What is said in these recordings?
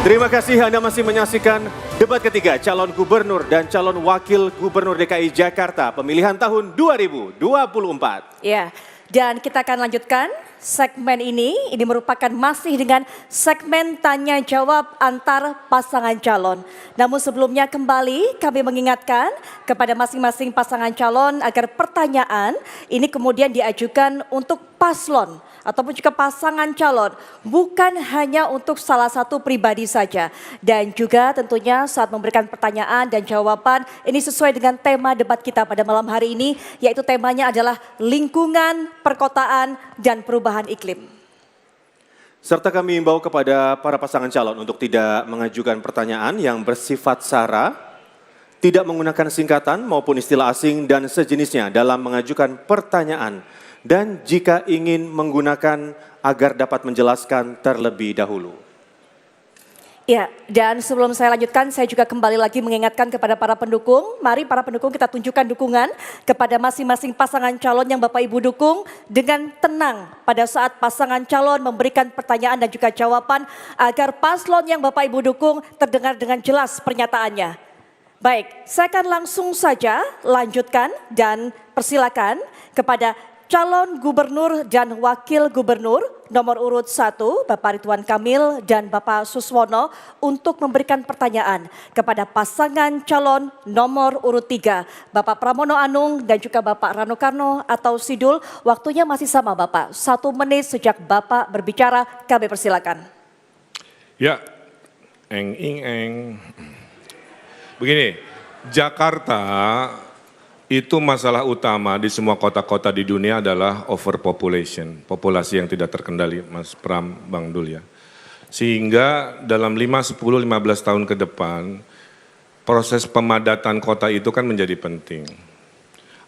Terima kasih Anda masih menyaksikan debat ketiga calon gubernur dan calon wakil gubernur DKI Jakarta pemilihan tahun 2024. Ya, dan kita akan lanjutkan segmen ini. Ini merupakan masih dengan segmen tanya jawab antar pasangan calon. Namun sebelumnya kembali kami mengingatkan kepada masing-masing pasangan calon agar pertanyaan ini kemudian diajukan untuk paslon ataupun juga pasangan calon, bukan hanya untuk salah satu pribadi saja. Dan juga tentunya saat memberikan pertanyaan dan jawaban ini sesuai dengan tema debat kita pada malam hari ini, yaitu temanya adalah lingkungan, perkotaan, dan perubahan iklim. Serta kami imbau kepada para pasangan calon untuk tidak mengajukan pertanyaan yang bersifat sara, tidak menggunakan singkatan maupun istilah asing dan sejenisnya dalam mengajukan pertanyaan. Dan jika ingin menggunakan agar dapat menjelaskan terlebih dahulu. Ya, dan sebelum saya lanjutkan, saya juga kembali lagi mengingatkan kepada para pendukung. Mari para pendukung kita tunjukkan dukungan kepada masing-masing pasangan calon yang Bapak Ibu dukung dengan tenang pada saat pasangan calon memberikan pertanyaan dan juga jawaban agar paslon yang Bapak Ibu dukung terdengar dengan jelas pernyataannya. Baik, saya akan langsung saja lanjutkan dan persilakan kepada calon gubernur dan wakil gubernur nomor urut 1 Bapak Ridwan Kamil dan Bapak Suswono untuk memberikan pertanyaan kepada pasangan calon nomor urut 3 Bapak Pramono Anung dan juga Bapak Rano Karno atau Sidul. Waktunya masih sama Bapak, 1 menit sejak Bapak berbicara, kami persilakan. Ya, begini, Jakarta itu masalah utama di semua kota-kota di dunia adalah overpopulation, populasi yang tidak terkendali, Mas Pram, Bang Dul ya. Sehingga dalam 5, 10, 15 tahun ke depan, proses pemadatan kota itu kan menjadi penting.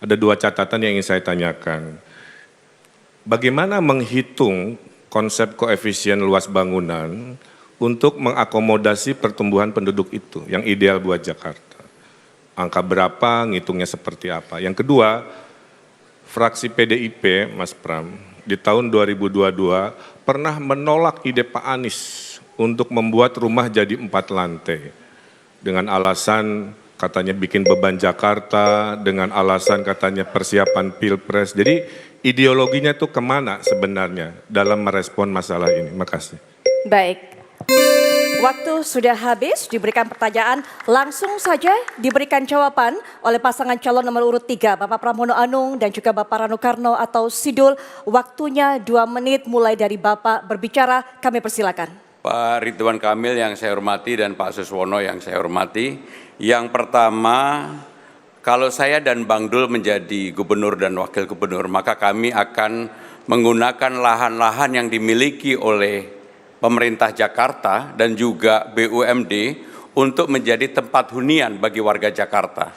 Ada 2 catatan yang ingin saya tanyakan. Bagaimana menghitung konsep koefisien luas bangunan untuk mengakomodasi pertumbuhan penduduk itu yang ideal buat Jakarta? Angka berapa, ngitungnya seperti apa. Yang kedua, fraksi PDIP, Mas Pram, di tahun 2022 pernah menolak ide Pak Anies untuk membuat rumah jadi 4 lantai. Dengan alasan katanya bikin beban Jakarta, dengan alasan katanya persiapan Pilpres. Jadi ideologinya itu kemana sebenarnya dalam merespon masalah ini? Makasih. Baik. Waktu sudah habis, diberikan pertanyaan, langsung saja diberikan jawaban oleh pasangan calon nomor urut 3, Bapak Pramono Anung dan juga Bapak Rano Karno atau Sidul. Waktunya 2 menit mulai dari Bapak berbicara, kami persilakan. Pak Ridwan Kamil yang saya hormati dan Pak Suswono yang saya hormati. Yang pertama, kalau saya dan Bang Dul menjadi gubernur dan wakil gubernur, maka kami akan menggunakan lahan-lahan yang dimiliki oleh pemerintah Jakarta dan juga BUMD untuk menjadi tempat hunian bagi warga Jakarta.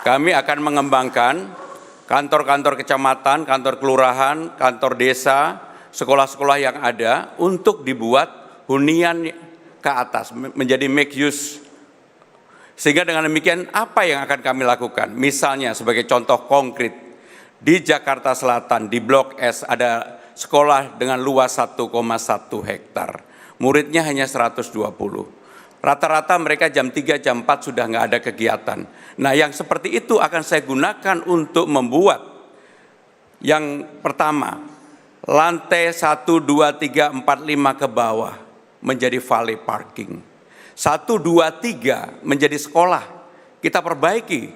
Kami akan mengembangkan kantor-kantor kecamatan, kantor kelurahan, kantor desa, sekolah-sekolah yang ada untuk dibuat hunian ke atas, menjadi make use. Sehingga dengan demikian apa yang akan kami lakukan? Misalnya sebagai contoh konkret, di Jakarta Selatan, di Blok S ada sekolah dengan luas 1,1 hektar. Muridnya hanya 120. Rata-rata mereka jam 3, jam 4 sudah nggak ada kegiatan. Nah yang seperti itu akan saya gunakan untuk membuat yang pertama, lantai 1, 2, 3, 4, 5 ke bawah menjadi valet parking. 1, 2, 3 menjadi sekolah. Kita perbaiki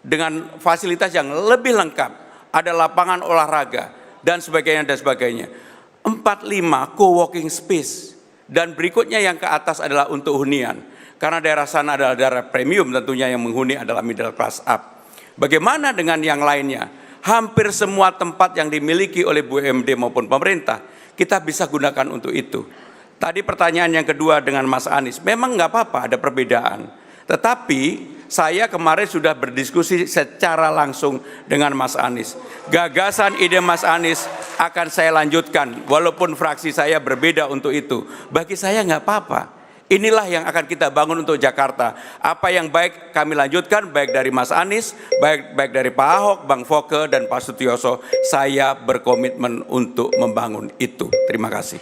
dengan fasilitas yang lebih lengkap. Ada lapangan olahraga dan sebagainya dan sebagainya. 4, 5 co-working space dan berikutnya yang ke atas adalah untuk hunian. Karena daerah sana adalah daerah premium, tentunya yang menghuni adalah middle class up. Bagaimana dengan yang lainnya? Hampir semua tempat yang dimiliki oleh BUMD maupun pemerintah kita bisa gunakan untuk itu. Tadi pertanyaan yang kedua dengan Mas Anies, memang nggak apa-apa ada perbedaan. Tetapi saya kemarin sudah berdiskusi secara langsung dengan Mas Anies. Gagasan ide Mas Anies akan saya lanjutkan, walaupun fraksi saya berbeda untuk itu. Bagi saya nggak apa-apa. Inilah yang akan kita bangun untuk Jakarta. Apa yang baik kami lanjutkan, baik dari Mas Anies, baik dari Pak Ahok, Bang Foke, dan Pak Sutioso. Saya berkomitmen untuk membangun itu. Terima kasih.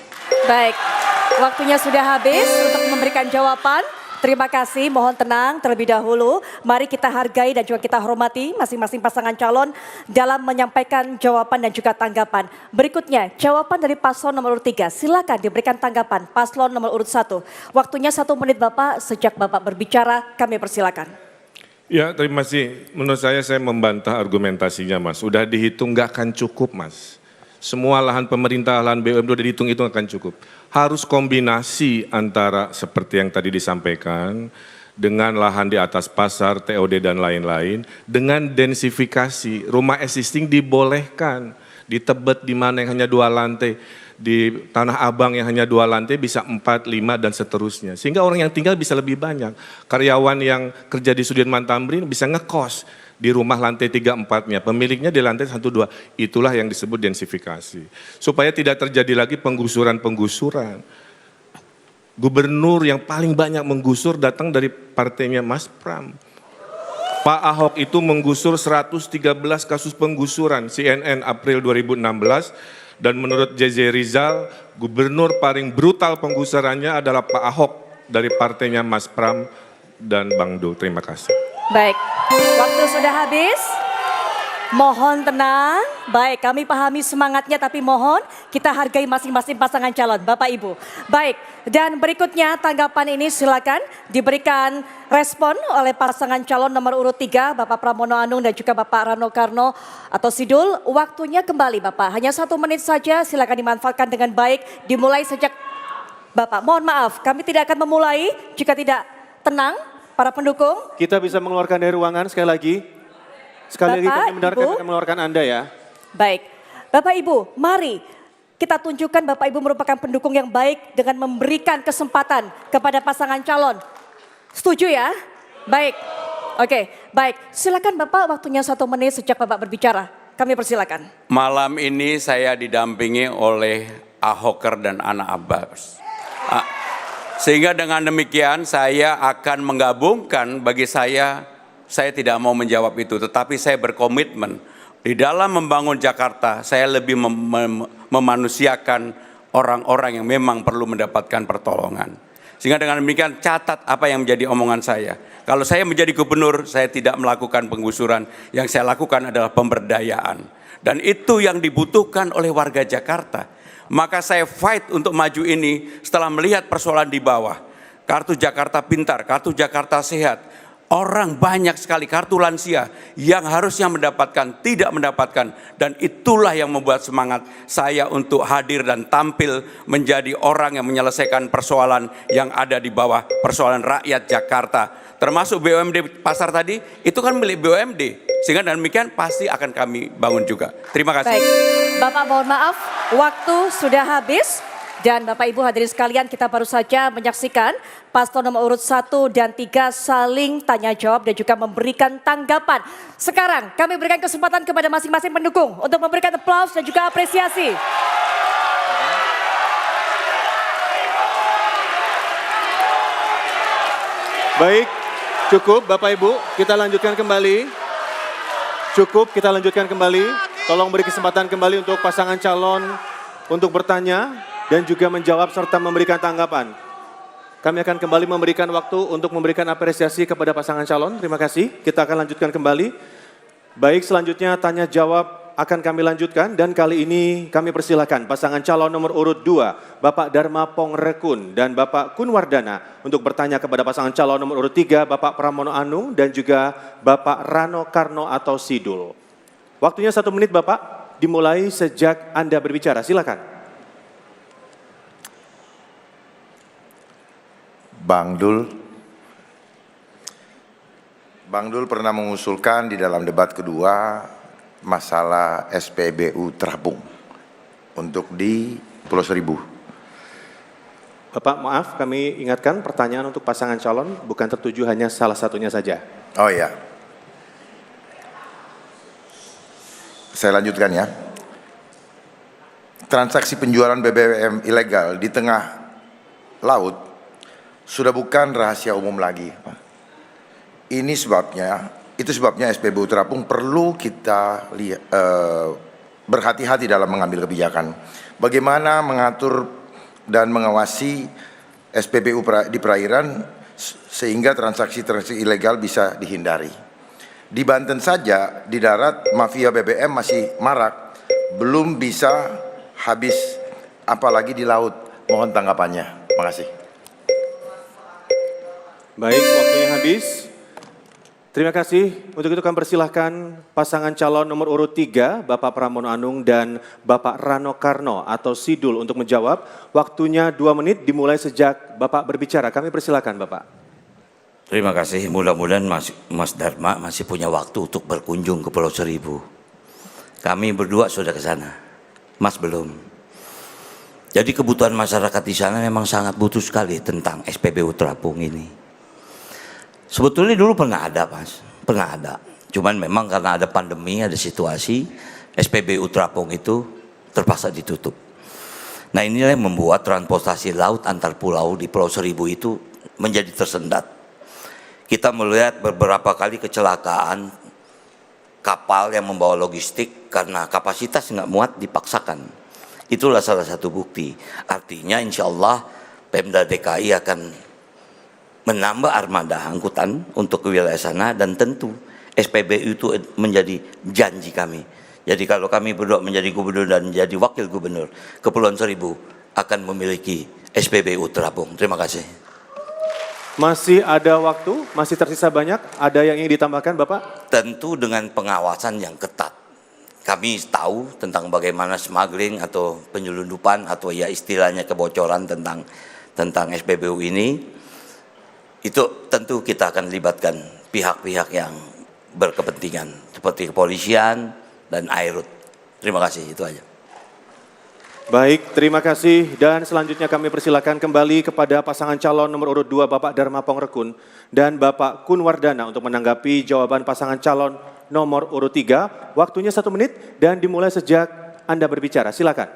Baik, waktunya sudah habis untuk memberikan jawaban. Terima kasih, mohon tenang terlebih dahulu. Mari kita hargai dan juga kita hormati masing-masing pasangan calon dalam menyampaikan jawaban dan juga tanggapan. Berikutnya, jawaban dari paslon nomor urut 3. Silakan diberikan tanggapan paslon nomor urut 1. Waktunya 1 menit Bapak, sejak Bapak berbicara kami persilakan. Ya, terima kasih. Menurut saya membantah argumentasinya, Mas. Udah dihitung nggak akan cukup, Mas. Semua lahan pemerintah, lahan BUMD udah dihitung-hitung akan cukup. Harus kombinasi antara seperti yang tadi disampaikan, dengan lahan di atas pasar, TOD dan lain-lain, dengan densifikasi, rumah existing dibolehkan, di Tebet di mana yang hanya 2 lantai, di Tanah Abang yang hanya 2 lantai bisa 4, 5 dan seterusnya. Sehingga orang yang tinggal bisa lebih banyak. Karyawan yang kerja di Sudirman Tamrin bisa ngekos di rumah lantai 3-4-nya, pemiliknya di lantai 1-2. Itulah yang disebut densifikasi. Supaya tidak terjadi lagi penggusuran-penggusuran. Gubernur yang paling banyak menggusur datang dari partainya Mas Pram. Pak Ahok itu menggusur 113 kasus penggusuran, CNN April 2016, dan menurut JJ Rizal, gubernur paling brutal penggusurannya adalah Pak Ahok dari partainya Mas Pram dan Bang Dul. Terima kasih. Baik, waktu sudah habis. Mohon tenang. Baik, kami pahami semangatnya tapi mohon kita hargai masing-masing pasangan calon, Bapak Ibu. Baik, dan berikutnya tanggapan ini silakan diberikan respon oleh pasangan calon nomor urut 3, Bapak Pramono Anung dan juga Bapak Rano Karno atau Sidul. Waktunya kembali Bapak, hanya 1 menit saja, silakan dimanfaatkan dengan baik. Dimulai sejak Bapak, mohon maaf kami tidak akan memulai jika tidak tenang. Para pendukung. Kita bisa mengeluarkan dari ruangan sekali lagi. Sekali lagi kami mengeluarkan Anda ya. Baik. Bapak Ibu, mari kita tunjukkan Bapak Ibu merupakan pendukung yang baik dengan memberikan kesempatan kepada pasangan calon. Setuju ya? Baik. Oke, baik. Silakan Bapak, waktunya 1 menit sejak Bapak berbicara. Kami persilakan. Malam ini saya didampingi oleh Ahoker dan Ana Abbas. Sehingga dengan demikian saya akan menggabungkan, bagi saya tidak mau menjawab itu, tetapi saya berkomitmen di dalam membangun Jakarta, saya lebih memanusiakan orang-orang yang memang perlu mendapatkan pertolongan. Sehingga dengan demikian catat apa yang menjadi omongan saya. Kalau saya menjadi gubernur, saya tidak melakukan penggusuran, yang saya lakukan adalah pemberdayaan. Dan itu yang dibutuhkan oleh warga Jakarta. Maka saya fight untuk maju ini setelah melihat persoalan di bawah. Kartu Jakarta Pintar, kartu Jakarta Sehat. Orang banyak sekali, kartu lansia yang harusnya mendapatkan, tidak mendapatkan. Dan itulah yang membuat semangat saya untuk hadir dan tampil menjadi orang yang menyelesaikan persoalan yang ada di bawah, persoalan rakyat Jakarta. Termasuk BUMD pasar tadi, itu kan milik BUMD. Sehingga demikian pasti akan kami bangun juga. Terima kasih. Baik, Bapak mohon maaf, waktu sudah habis. Dan Bapak Ibu hadirin sekalian, kita baru saja menyaksikan paslon nomor urut 1 dan 3 saling tanya jawab dan juga memberikan tanggapan. Sekarang kami berikan kesempatan kepada masing-masing pendukung untuk memberikan aplaus dan juga apresiasi. Baik, cukup Bapak Ibu, kita lanjutkan kembali. Cukup, kita lanjutkan kembali. Tolong beri kesempatan kembali untuk pasangan calon untuk bertanya dan juga menjawab serta memberikan tanggapan. Kami akan kembali memberikan waktu untuk memberikan apresiasi kepada pasangan calon. Terima kasih. Kita akan lanjutkan kembali. Baik, selanjutnya tanya jawab akan kami lanjutkan dan kali ini kami persilakan pasangan calon nomor urut 2, Bapak Dharma Pongrekun dan Bapak Kunwardana untuk bertanya kepada pasangan calon nomor urut 3, Bapak Pramono Anung dan juga Bapak Rano Karno atau Sidul. Waktunya 1 menit Bapak, dimulai sejak Anda berbicara, silakan. Bang Dul pernah mengusulkan di dalam debat kedua masalah SPBU terapung untuk di Pulau Seribu. Bapak maaf, kami ingatkan pertanyaan untuk pasangan calon bukan tertuju hanya salah satunya saja. Oh iya. Saya lanjutkan ya. Transaksi penjualan BBM ilegal di tengah laut sudah bukan rahasia umum lagi. Itu sebabnya SPBU terapung perlu kita berhati-hati dalam mengambil kebijakan. Bagaimana mengatur dan mengawasi SPBU di perairan sehingga transaksi-transaksi ilegal bisa dihindari. Di Banten saja, di darat mafia BBM masih marak, belum bisa habis, apalagi di laut. Mohon tanggapannya. Terima kasih. Baik, waktunya habis. Terima kasih. Untuk itu kami persilahkan pasangan calon nomor urut 3, Bapak Pramono Anung dan Bapak Rano Karno atau Sidul untuk menjawab. Waktunya 2 menit dimulai sejak Bapak berbicara. Kami persilahkan Bapak. Terima kasih. Mudah-mudahan Mas Dharma masih punya waktu untuk berkunjung ke Pulau Seribu. Kami berdua sudah ke sana. Mas belum. Jadi kebutuhan masyarakat di sana memang sangat butuh sekali tentang SPBU terapung ini. Sebetulnya dulu pernah ada, Mas. Pernah ada. Cuman memang karena ada pandemi, ada situasi, SPBU terapung itu terpaksa ditutup. Nah inilah yang membuat transportasi laut antar pulau di Pulau Seribu itu menjadi tersendat. Kita melihat beberapa kali kecelakaan kapal yang membawa logistik karena kapasitas nggak muat dipaksakan. Itulah salah satu bukti. Artinya insya Allah Pemda DKI akan menambah armada angkutan untuk ke wilayah sana dan tentu SPBU itu menjadi janji kami. Jadi kalau kami berdua menjadi gubernur dan menjadi wakil gubernur Kepulauan Seribu akan memiliki SPBU terapung. Terima kasih. Masih ada waktu, masih tersisa banyak. Ada yang ingin ditambahkan Bapak? Tentu dengan pengawasan yang ketat. Kami tahu tentang bagaimana smuggling atau penyelundupan atau ya istilahnya kebocoran tentang SPBU ini. Itu tentu kita akan libatkan pihak-pihak yang berkepentingan seperti kepolisian dan Airut. Terima kasih, itu aja. Baik, terima kasih. Dan selanjutnya kami persilakan kembali kepada pasangan calon nomor urut 2 Bapak Dharma Pongrekun dan Bapak Kunwardana untuk menanggapi jawaban pasangan calon nomor urut 3. Waktunya 1 menit dan dimulai sejak Anda berbicara. Silakan.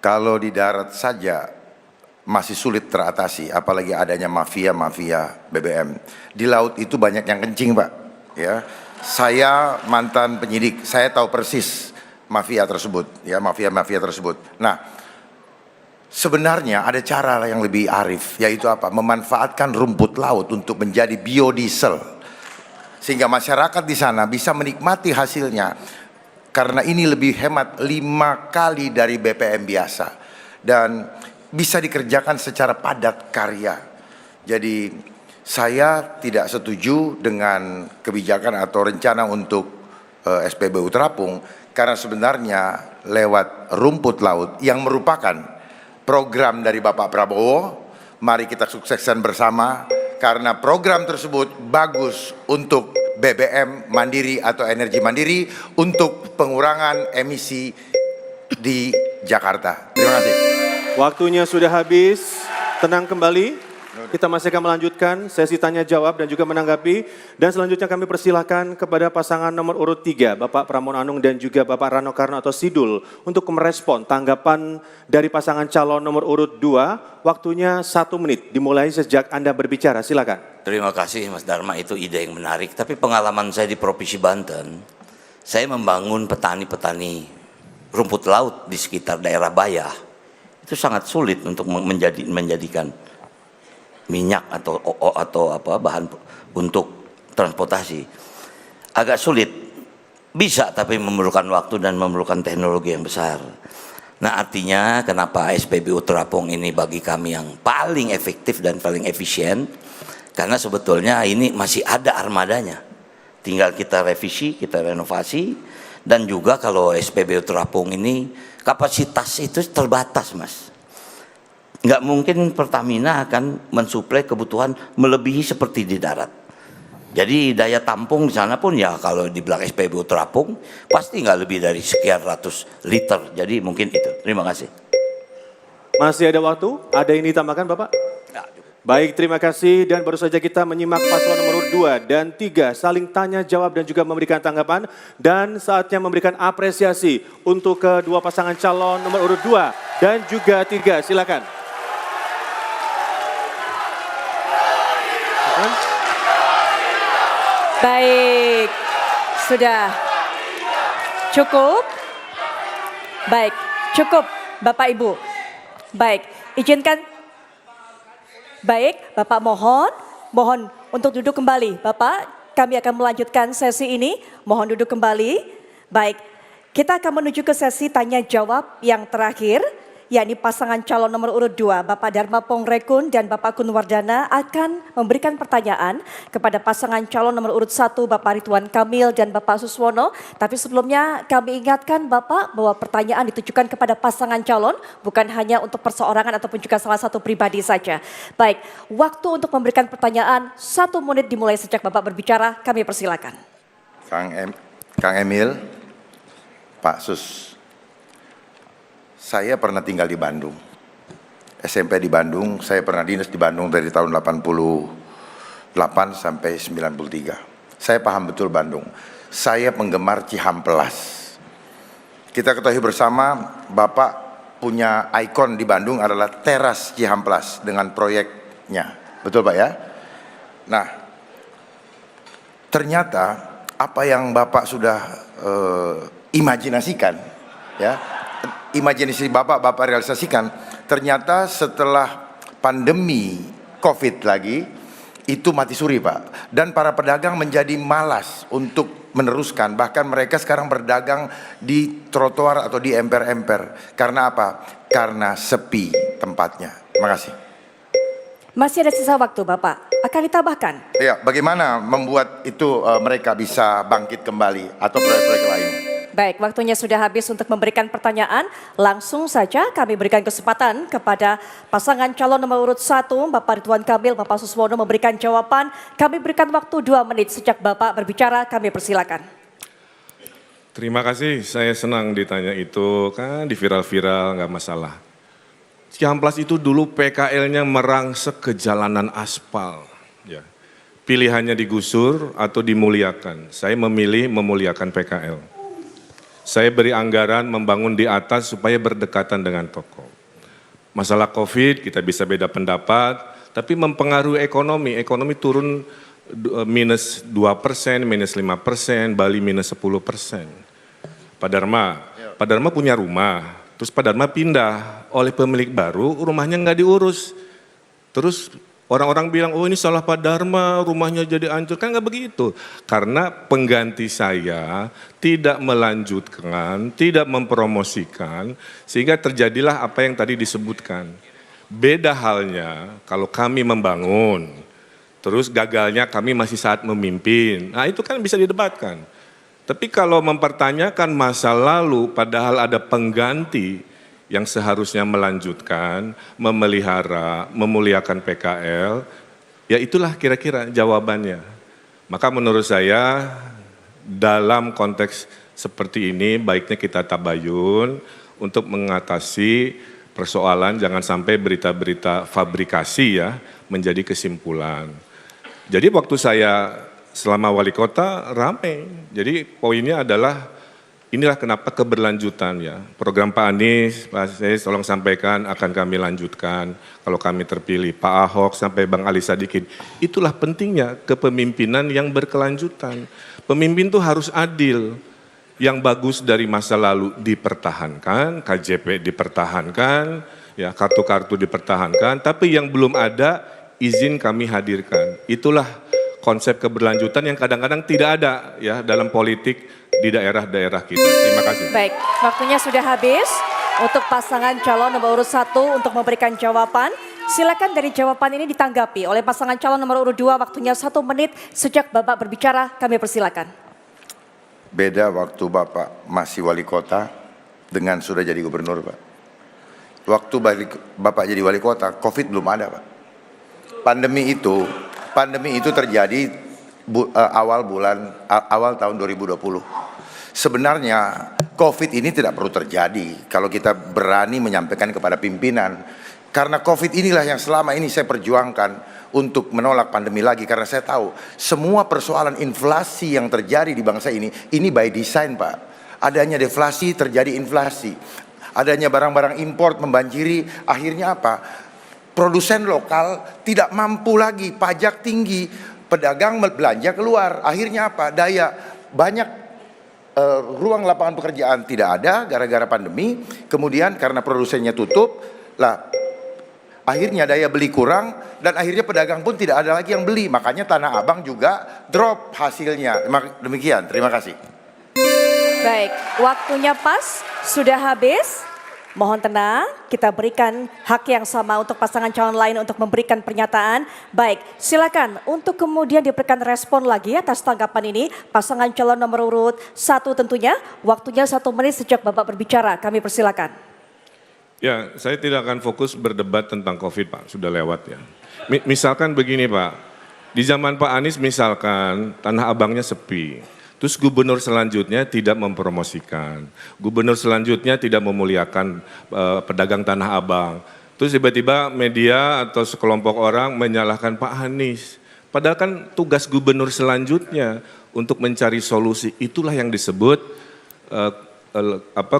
Kalau di darat saja masih sulit teratasi, apalagi adanya mafia-mafia BBM. Di laut itu banyak yang kencing, Pak. Ya, saya mantan penyidik, saya tahu persis mafia tersebut, ya mafia-mafia tersebut. Nah, sebenarnya ada cara yang lebih arif, yaitu apa? Memanfaatkan rumput laut untuk menjadi biodiesel, sehingga masyarakat di sana bisa menikmati hasilnya. Karena ini lebih hemat 5 kali dari BPM biasa dan bisa dikerjakan secara padat karya. Jadi saya tidak setuju dengan kebijakan atau rencana untuk SPBU terapung karena sebenarnya lewat rumput laut yang merupakan program dari Bapak Prabowo, mari kita sukseskan bersama karena program tersebut bagus untuk BBM mandiri atau energi mandiri untuk pengurangan emisi di Jakarta. Terima kasih. Waktunya sudah habis, tenang kembali. Kita masih akan melanjutkan sesi tanya jawab dan juga menanggapi. Dan selanjutnya kami persilahkan kepada pasangan nomor urut 3, Bapak Pramono Anung dan juga Bapak Rano Karno atau Sidul untuk merespon tanggapan dari pasangan calon nomor urut 2. Waktunya 1 menit, dimulai sejak Anda berbicara. Silakan. Terima kasih Mas Dharma, itu ide yang menarik. Tapi pengalaman saya di Provinsi Banten, saya membangun petani-petani rumput laut di sekitar daerah Bayah. Itu sangat sulit untuk menjadikan minyak atau apa bahan untuk transportasi. Agak sulit. Bisa tapi memerlukan waktu dan memerlukan teknologi yang besar. Nah artinya kenapa SPBU terapung ini bagi kami yang paling efektif dan paling efisien, karena sebetulnya ini masih ada armadanya. Tinggal kita revisi, kita renovasi, dan juga kalau SPBU terapung ini kapasitas itu terbatas, Mas. Nggak mungkin Pertamina akan mensuplai kebutuhan melebihi seperti di darat. Jadi daya tampung di sana pun ya kalau di belakang SPBU terapung pasti nggak lebih dari sekian ratus liter. Jadi mungkin itu. Terima kasih. Masih ada waktu? Ada yang ditambahkan Bapak? Baik, terima kasih. Dan baru saja kita menyimak paslon nomor 2 dan 3 saling tanya jawab dan juga memberikan tanggapan. Dan saatnya memberikan apresiasi untuk kedua pasangan calon nomor urut 2 dan juga 3. Silakan. Baik, sudah cukup. Baik, cukup Bapak Ibu. Baik, izinkan. Baik, Bapak mohon untuk duduk kembali. Bapak, kami akan melanjutkan sesi ini. Mohon duduk kembali. Baik, kita akan menuju ke sesi tanya jawab yang terakhir, yakni pasangan calon nomor urut 2, Bapak Dharma Pongrekun dan Bapak Kunwardana akan memberikan pertanyaan kepada pasangan calon nomor urut 1, Bapak Ridwan Kamil dan Bapak Suswono. Tapi sebelumnya kami ingatkan Bapak bahwa pertanyaan ditujukan kepada pasangan calon, bukan hanya untuk perseorangan ataupun juga salah satu pribadi saja. Baik, waktu untuk memberikan pertanyaan 1 menit dimulai sejak Bapak berbicara, kami persilakan. Kang Emil, Pak Sus. Saya pernah tinggal di Bandung, SMP di Bandung, saya pernah dinas di Bandung dari tahun 88 sampai 93. Saya paham betul Bandung. Saya penggemar Cihampelas. Kita ketahui bersama, Bapak punya ikon di Bandung adalah teras Cihampelas dengan proyeknya. Betul Pak ya? Nah, ternyata apa yang Bapak sudah imajinasikan, ya, imajinasi Bapak realisasikan, ternyata setelah pandemi COVID lagi, itu mati suri Pak. Dan para pedagang menjadi malas untuk meneruskan. Bahkan mereka sekarang berdagang di trotoar atau di emper-emper. Karena apa? Karena sepi tempatnya. Terima kasih. Masih ada sisa waktu Bapak, akan ditambahkan? Ya, bagaimana membuat itu mereka bisa bangkit kembali atau proyek-proyek lain? Baik, waktunya sudah habis untuk memberikan pertanyaan. Langsung saja kami berikan kesempatan kepada pasangan calon nomor urut 1, Bapak Ridwan Kamil, Bapak Suswono memberikan jawaban. Kami berikan waktu 2 menit sejak Bapak berbicara, kami persilakan. Terima kasih, saya senang ditanya itu, kan di viral-viral nggak masalah. Cihamplas itu dulu PKL-nya merangsek ke jalanan aspal. Ya. Pilihannya digusur atau dimuliakan. Saya memilih memuliakan PKL. Saya beri anggaran membangun di atas supaya berdekatan dengan toko. Masalah COVID kita bisa beda pendapat, tapi mempengaruhi ekonomi. Ekonomi turun minus 2%, minus 5%, Bali minus 10%. Pak Dharma punya rumah, terus Pak Dharma pindah oleh pemilik baru, rumahnya nggak diurus. Terus orang-orang bilang, oh ini salah Pak Dharma, rumahnya jadi hancur. Kan nggak begitu. Karena pengganti saya tidak melanjutkan, tidak mempromosikan, sehingga terjadilah apa yang tadi disebutkan. Beda halnya kalau kami membangun, terus gagalnya kami masih saat memimpin. Nah itu kan bisa didebatkan. Tapi kalau mempertanyakan masa lalu padahal ada pengganti yang seharusnya melanjutkan, memelihara, memuliakan PKL, ya itulah kira-kira jawabannya. Maka menurut saya dalam konteks seperti ini baiknya kita tabayun untuk mengatasi persoalan jangan sampai berita-berita fabrikasi ya menjadi kesimpulan. Jadi waktu saya selama wali kota ramai, jadi poinnya adalah inilah kenapa keberlanjutan ya. Program Pak Anies, Pak Anies tolong sampaikan akan kami lanjutkan kalau kami terpilih. Pak Ahok sampai Bang Ali Sadikin. Itulah pentingnya kepemimpinan yang berkelanjutan. Pemimpin itu harus adil. Yang bagus dari masa lalu dipertahankan, KJP dipertahankan, ya kartu-kartu dipertahankan. Tapi yang belum ada izin kami hadirkan. Itulah konsep keberlanjutan yang kadang-kadang tidak ada ya dalam politik di daerah-daerah kita. Terima kasih. Baik, waktunya sudah habis untuk pasangan calon nomor urut 1 untuk memberikan jawaban. Silakan dari jawaban ini ditanggapi oleh pasangan calon nomor urut 2, waktunya 1 menit sejak Bapak berbicara, kami persilakan. Beda waktu Bapak masih wali kota dengan sudah jadi gubernur Pak. Waktu Bapak jadi wali kota, COVID belum ada Pak. Pandemi itu terjadi awal tahun 2020. Sebenarnya COVID ini tidak perlu terjadi kalau kita berani menyampaikan kepada pimpinan. Karena COVID inilah yang selama ini saya perjuangkan untuk menolak pandemi lagi. Karena saya tahu semua persoalan inflasi yang terjadi di bangsa ini by design Pak. Adanya deflasi terjadi inflasi. Adanya barang-barang import membanjiri, akhirnya apa? Produsen lokal tidak mampu lagi, pajak tinggi, pedagang belanja keluar. Akhirnya apa? Banyak ruang lapangan pekerjaan tidak ada gara-gara pandemi. Kemudian karena produsennya tutup, Lah, akhirnya daya beli kurang dan akhirnya pedagang pun tidak ada lagi yang beli. Makanya Tanah Abang juga drop hasilnya. Demikian, terima kasih. Baik, waktunya pas, sudah habis. Mohon tenang, kita berikan hak yang sama untuk pasangan calon lain untuk memberikan pernyataan. Baik, silakan untuk kemudian diberikan respon lagi atas tanggapan ini. Pasangan calon nomor urut 1 tentunya, waktunya 1 menit sejak Bapak berbicara. Kami persilakan. Ya, saya tidak akan fokus berdebat tentang COVID, Pak. Sudah lewat ya. Misalkan begini, Pak. Di zaman Pak Anies misalkan Tanah Abangnya sepi. Terus gubernur selanjutnya tidak mempromosikan. Gubernur selanjutnya tidak memuliakan pedagang Tanah Abang. Terus tiba-tiba media atau sekelompok orang menyalahkan Pak Anies. Padahal kan tugas gubernur selanjutnya untuk mencari solusi. Itulah yang disebut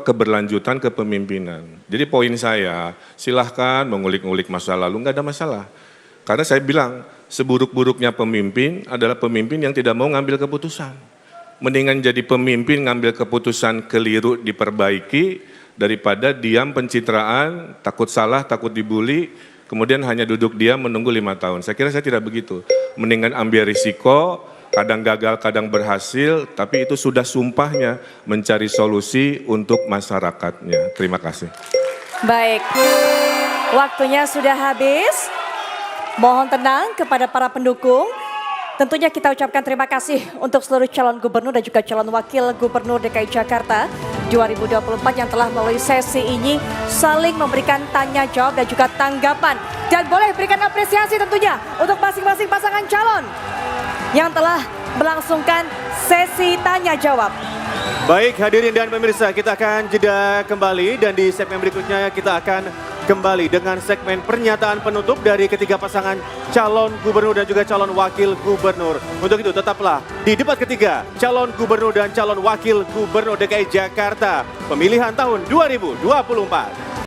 keberlanjutan kepemimpinan. Jadi poin saya, silahkan mengulik-ngulik masa lalu, nggak ada masalah. Karena saya bilang, seburuk-buruknya pemimpin adalah pemimpin yang tidak mau ngambil keputusan. Mendingan jadi pemimpin ngambil keputusan keliru diperbaiki, daripada diam pencitraan, takut salah, takut dibully, kemudian hanya duduk diam menunggu 5 tahun. Saya kira saya tidak begitu. Mendingan ambil risiko, kadang gagal, kadang berhasil, tapi itu sudah sumpahnya mencari solusi untuk masyarakatnya. Terima kasih. Baik, waktunya sudah habis. Mohon tenang kepada para pendukung. Tentunya kita ucapkan terima kasih untuk seluruh calon gubernur dan juga calon wakil gubernur DKI Jakarta 2024 yang telah melalui sesi ini saling memberikan tanya jawab dan juga tanggapan. Dan boleh berikan apresiasi tentunya untuk masing-masing pasangan calon yang telah melangsungkan sesi tanya jawab. Baik hadirin dan pemirsa, kita akan jeda kembali dan di segmen berikutnya kita akan kembali dengan segmen pernyataan penutup dari ketiga pasangan calon gubernur dan juga calon wakil gubernur. Untuk itu tetaplah di debat ketiga calon gubernur dan calon wakil gubernur DKI Jakarta pemilihan tahun 2024.